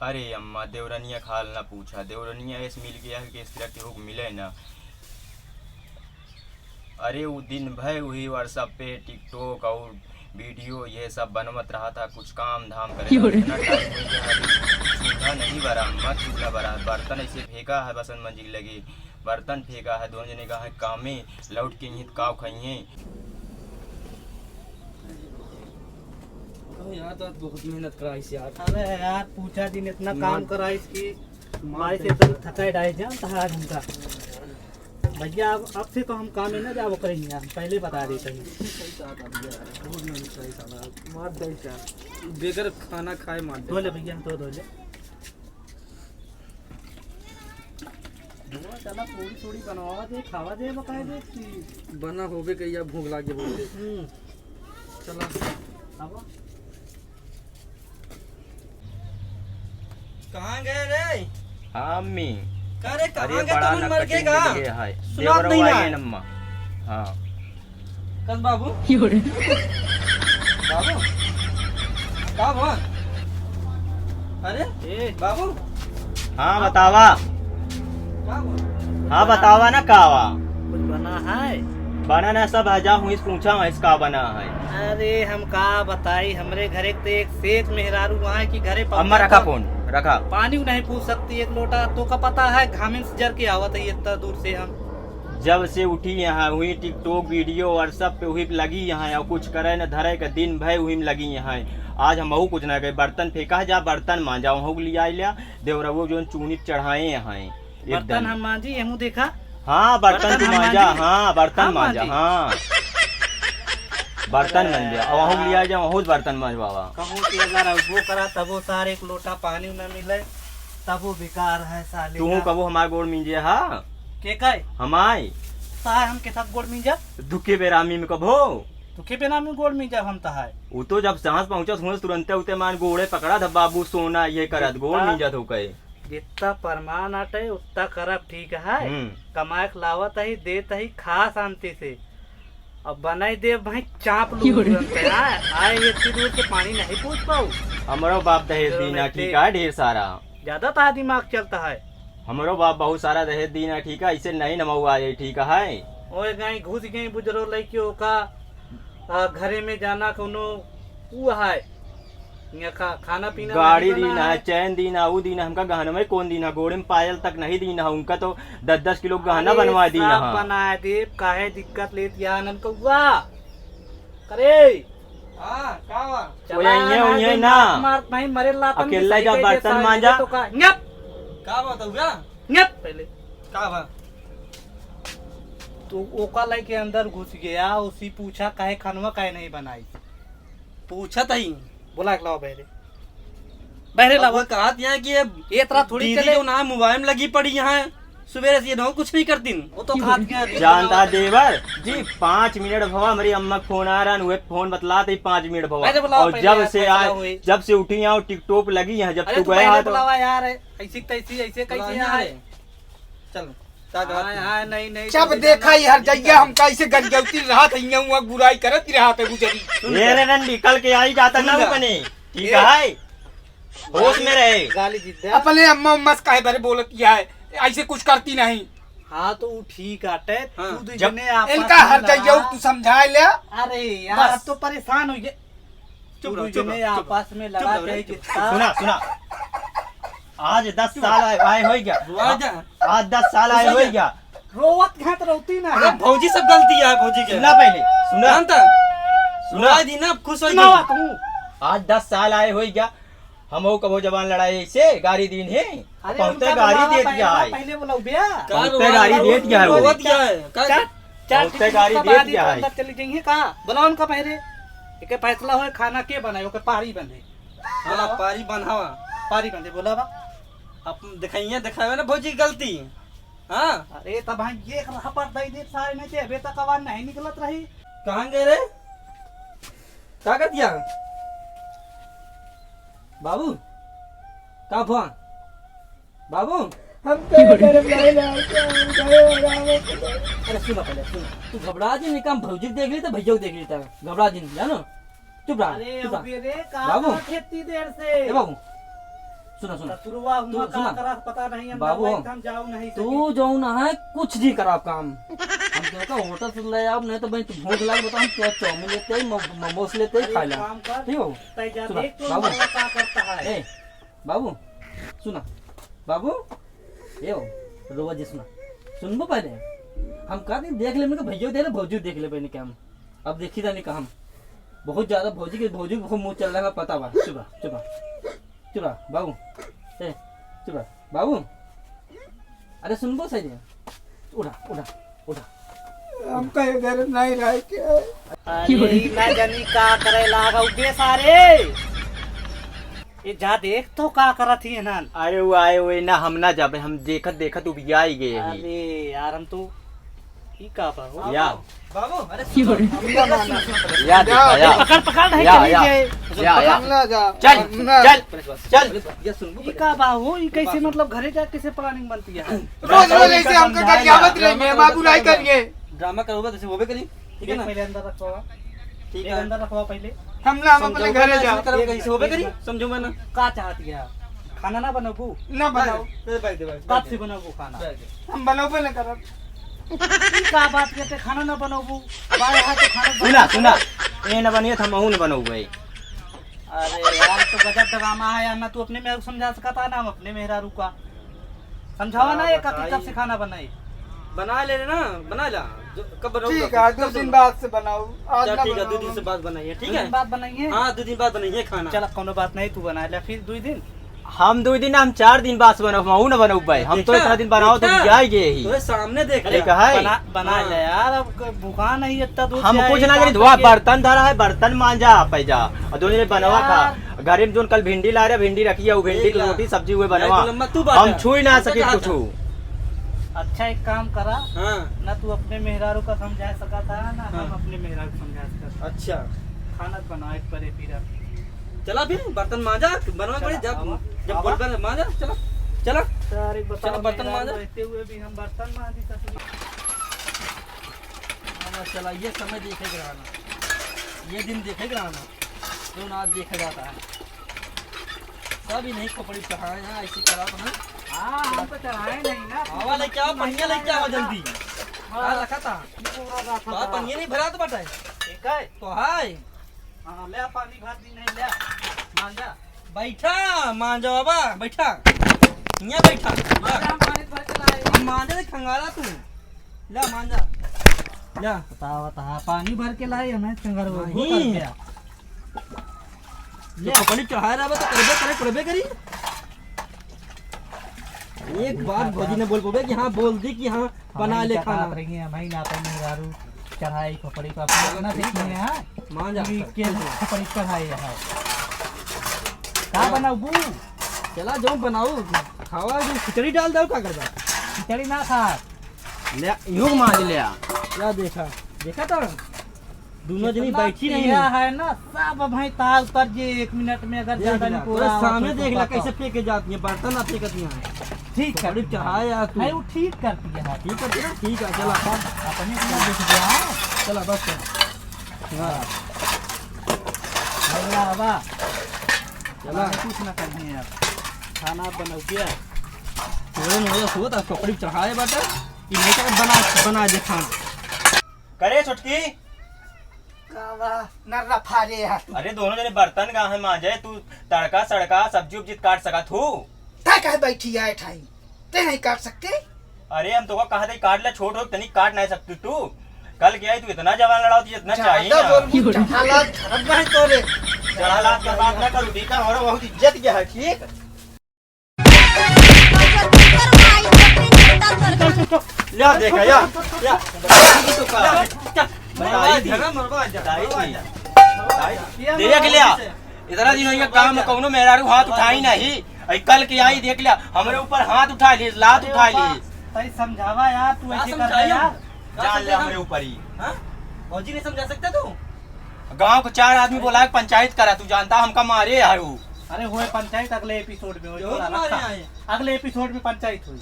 अरे अम्मा देवरनिया खाल ना पूछा, देवरनिया ऐसे मिल गया कि इस तरह के लोग मिले ना। अरे वो दिन भर वही व्हाट्सएप पे टिकटॉक और वीडियो ये सब बनवत रहा था, कुछ काम धाम करे इतना टाइम हो गया अभी चूल्हा नहीं भरा, मत चूल्हा भरा, बर्तन ऐसे फेंका है, बसन मंजिल लगे बर्तन फेंका है, दोनों जने कहा कामे लौट के यहीं काव खाइए। यार तो बहुत मेहनत करा इस यार। अरे यार पूछा दिन इतना काम करा इसकी हमारे से तो थकाई डाई जान था घंटा भैया। अब से तो हम काम ही ना जाओ करेंगे, हम पहले बता देते हैं। बेगर खाना खाए मार धो ले भैया, धो ले चला पूरी थोड़ी बनवा दे, खावा दे, बकाए दे बना होबे कहिया भूख लागे बोले। चला अब कहाँ गए रे? हाँ अम्मी। अरे अरे बड़ा तुम मर नकटिंग गएगा? मिल गया है, सुनात नहीं देवरवा है? ये नम्मा। हाँ कल बाबू बाबू का हुआ? अरे ए बाबू हाँ बतावा, का हुआ? हाँ बतावा ना कावा कुछ बना है? बना ना सब हजा हुई पूछा मैं इसका बना है। अरे हम का बताई, हमरे घरे के एक सेठ मेहरारू वहाँ की घरे अम्मा रखा फोन रखा। पानी नहीं पूछ सकती एक लोटा, तो का पता है घामिन से जर के आवत है इतना दूर से। हम जब से उठी यहाँ हुई टिकटॉक वीडियो व्हाट्सएप पे हुई लगी यहाँ, और कुछ करे न धरे का दिन भर हुई में लगी यहाँ। आज हम कुछ ना गए, बर्तन फेंका जा बर्तन मांजा वहाँ लिया लिया देवरवो जो चूनी चढ़ाए यहाँ बर्तन हम मांझी हमू देखा। हाँ बर्तन तू मांजा, हाँ बर्तन हाँ, मांजा, हाँ बर्तन मांजा और वहाँ लिया जा वहाँ बर्तन मांजवावा। कहूँ कि अगर वो करा तब वो सारे एक लोटा पानी न मिले तब वो बेकार है साले तू कबो हमारे गोड़ मिंजे हाँ के कहे हमारे ताहे हम के साथ गोड़ मिंजा दुखे बेरामी में कबो तो के बिना में गोड़ मिंजा हम ताहे। वो तो जब सांस पहुंचा तुरंत उते मान गोड़े पकड़ा था बाबू सोना ये करत गोड़ मिंजा तो कहे जितना परमान आटे उतना करब ठीक है। कमाए के लावत ही देत ही खा शांति से, अब बनाई दे भाई चाप लू आए इतनी दूर से पानी नहीं पूछ पाऊ। हमारो बाप दहेज दीना ठीक है ढेर सारा, ज्यादा ताहा दिमाग चलता है। हमारो बाप बहुत सारा दहेज दीना ठीक है, इसे नहीं नमवा ये ठीक है। ओए गई घुस गई बुजरो लड़कियों का घरे में जाना कोनो वो है यहाँ खाना पीना गाड़ी दीना है, चैन दीना, वो दीना, हमका गहना में कौन दीना, गोड़े में पायल तक नहीं दीना है, उनका तो 10-10 किलो गहना बनवा दीना है। बनाए दे काहे दिक्कत लेती आनंद कौआ करे ना मरे लाता अकेला जा बर्तन मांजा तो का न्यप का बात हुआ? न्यप पहले का बात? तो ओका लाई के अंदर घुस गया, उसी पूछा काहे खानवा काहे नहीं बनाई, पूछा तही बोला के लाओ बहरे बहरे लाओ। कहा दिया कि ये तरह थोड़ी चले जो ना मोबाइल में लगी पड़ी यहाँ सवेरे से ना कुछ नहीं करती वो तो खात गया जानता देवर जी 5 मिनट भवा मेरी अम्मा फोन आ रहा है, फोन बतला थे 5 मिनट भवा, और जब से उठी यहाँ टिकटॉक लगी यहाँ, जब तू गया तो यार ऐसी तैसी ऐसे कैसे यार चल नहीं नहीं जब देखा हर जगह हम कैसे गंजौती रहा था बुराई करत रहा था गुजरी मेरे रंडी कल के आई जाता ना बने ठीक है, होश में रहे। गाली जीत दे अपने अम्मा उम्मा से काहे बारे बोलत किया है, ऐसे कुछ करती नहीं। हाँ तो वो ठीक आटे हाँ, तू दुजने आपस इनका में हर लड़ा। जगह तू समझा ले। अरे यार अब तो परेशान हो गए, चुप रहो, दुजने आपस में लड़ा चाहे जितना सुना सुना आज 10 साल आए हो गया, आज 10 साल आए हो गया, रोवत घात रोती ना अरे भौजी सब गलती है भौजी के सुना पहले सुना जानता सुना दी ना खुश हो सुनावा गई। तू आज 10 साल आए हो गया, हम कबो जबान लड़ाई से गाड़ी दीन है पहुंचते गाड़ी दे दिया है, पहले बोला बिया पहुंचते गाड़ी दे दिया है, वो रोवत क्या है पहुंचते गाड़ी दे दिया है। अंदर चली जाएंगे कहाँ बोला उनका पहले एक फैसला हो खाना के बनाए ओके पारी बंधे हाँ पारी बंधावा पारी बंधे बोला बा अब दिखाइए दिखावे ना भौजी की गलती। हाँ अरे तब भाई ये रहा पर दई दे सारे में से अबे तक आवाज नहीं निकलत रही। कहाँ गए रे क्या कर दिया बाबू कहाँ हुआ बाबू हम तेरे घर में अरे सुनो पहले सुनो तू घबरा जी नहीं काम भौजी देख ली तो भैया देख ली था घबरा जी नहीं जानो चुप रहा अरे चुप रहा अबे रे बाबू। कहाँ खेती देर से ए बाबू सुना सुना शुरुआ हुआ तू सुना। का करा पता नहीं हम बाबू, दवाई हम जाऊ नहीं तू जो ना है कुछ नहीं करा काम हम क्या का होटल से ले आओ नहीं तो भाई तू भूख लाग बता हम क्या चाउमीन लेते हैं मोमोस लेते हैं खा ला काम कर ठीक हो तै जा सुना, देख तो बाबू। मरवा का करता है ए बाबू सुना बाबू ये हो रोवा जी सुना सुनबो पहले हम कहा नहीं देख ले मैंने भैया दे ले भौजी देख ले पहले क्या हम अब देखी जाने का हम बहुत ज्यादा भौजी को बहुत मुंह चल रहा है पता बा चुप चुप बाबू ए चुप बाबू अरे सुनबो सही है उठा उठा उठा हम कहीं घर नहीं रह के अरे मैं जानी का करे लागा उबे सारे ये जा देख तो का करत ही ना अरे वो आए हुए ना हम ना जाबे हम देखत देखत उबिया ही गए ही अरे यार हम तो ई का पाओ या बाबू अरे या देखा या पकड़ पकड़ है या, चली या। जाए या ना जा चल चल चल ये सुनबो ई का बाहो ई कैसे मतलब घरे जा कैसे प्लानिंग बनती है रोज रोज ऐसे हमको गरियावत रहेंगे माँ बुराई करिए ड्रामा करोगे तो वो भी करी ठीक है ना पहले अंदर रखवा ठीक एक है अंदर रखवा पहले हम ना हम अपने घरे जाओ करोगे कैसे वो भी करी समझो मैं ना का चाहती है खाना ना बनाबू ना बनाओ बात से बनाबू खाना हम बनोबे न करब ई का बात करते खाना ना बनाबू अब आए है तो खाना सुना सुना ए न बनिए हम महू न बनऊ भाई अरे यार तो गजब ड्रामा है यार ना तू अपने में समझा सकता है ना हम अपने मेहरा रुका समझावा ना ये कब से खाना बनाई बना ले ना बना ला कब बनाओगे ठीक है 2 दिन बाद से बनाओ आज चल ना ठीक है 2 दिन बनाओ। से बाद बनाइए ठीक दो है दिन बाद बनाइए हाँ 2 दिन बाद बनाइए खाना चल कोनो बात नहीं तू बना ले फिर 2 दिन हम 2 दिन हम 4 दिन बाद बनऊ महू न बनऊ भाई हम तो इतना दिन बनाओ तो जाएंगे ही तो सामने देख अरे ले कहा है बना बना ले यार अब भूखा नहीं इतना दूर हम से कुछ आए, ना करी काम धोआ करके। बर्तन धरा है बर्तन मांजा पैजा और दोनों ने बनवा खा घर में जो कल भिंडी ला रहे भिंडी रखी है वो भिंडी की रोटी सब्जी हुए बनवा हम छुई ना सके कुछ अच्छा एक काम करा हाँ ना तू अपने मेहरारू का समझा सका था ना हम हाँ। अपने मेहरारू को समझा सकता अच्छा खाना बना एक परे फिर चला फिर बर्तन मांजा बनवा पड़े जब आवा, जब आवा। बोल मांजा चला चला सारे बताओ चलो बर्तन मेहरारू मांजा। रहते हुए भी हम बर्तन मांजी ससुरी चला ये समय देखेगा रहना ये दिन देखेगा रहना जो ना आज देखा जाता है कभी नहीं कपड़े चढ़ाए हैं ऐसी करा तो ना हाँ हम तो चढ़ाए नहीं ना हवा लेके आओ पनिया लेके आओ जल्दी हाँ रखा था पूरा रखा तो पनिया नहीं भरा तो बटाए ठीक है तो हाय हाँ ले पानी भर दी नहीं ले मांजा बैठा मांजा बाबा बैठा यहाँ बैठा ला। हम पानी भर के लाए हम मांजा से खंगारा तू ला मांजा ला बता पानी भर के लाए हमें चंगर वो नहीं। ये कपड़े चढ़ा रहा तो करबे करी एक बात भौजी ने बोल पोबे कि हाँ बोल दी कि हाँ बना ले खाना रही है भाई ना तो मेहरारू चढ़ाई कपड़ी का अपना देखी है हां मान जा के कपड़ी चढ़ाई है का बनाऊ चला जाओ बनाओ खावा जो खिचड़ी डाल दो का करबा खिचड़ी ना खा ले यूं मांज ले आ क्या देखा तो दोनों जनी बैठी नहीं है है ना सब भाई ताल उतर जे 1 मिनट में अगर ज्यादा नहीं पूरा सामने देख ला कैसे फेंके जाती है बर्तन आप फेंकती हैं ठीक कपड़े चढ़ाए यार तू है वो ठीक करती है ठीक है ना ठीक है चला अपने क्या देख दिया चला बस हाँ अगला बा चला कुछ ना करनी है खाना बनाओ क्या थोड़े ना हो तो कपड़े चढ़ाए बाटा ये नहीं कर बना दे खाना करे छुटकी न रफारे यार अरे दोनों जने बर्तन कहाँ है मांजे तू तड़का सड़का सब्जी उब्जी काट सका थू ता कहे बैठी है ठाई ते नहीं काट सकते अरे हम तो कहा था काट ले छोट हो तनी काट नहीं सकती तू कल क्या है तू इतना जवान लड़ाओ तुझे इतना चाहिए ना हालात खराब है तोरे चढ़ा लात कर बात ना करू ठीक है हमारा बहुत इज्जत क्या है ठीक ले देखा या तो का देख लिया इतना दिन ये काम कौनो मेहरारू हाथ उठाई नहीं कल के आई देख लिया हमारे ऊपर हाथ उठा ली लात उठा ली भाई समझावा यार तू ऐसे कर रहा यार जान ले हमारे ऊपर ही फौजी नहीं समझा सकता तू गांव को 4 आदमी बोला पंचायत करा तू जानता हमका मारे यार अरे हुए पंचायत अगले एपिसोड में जो तुम्हारे यहाँ है। अगले एपिसोड में पंचायत हुई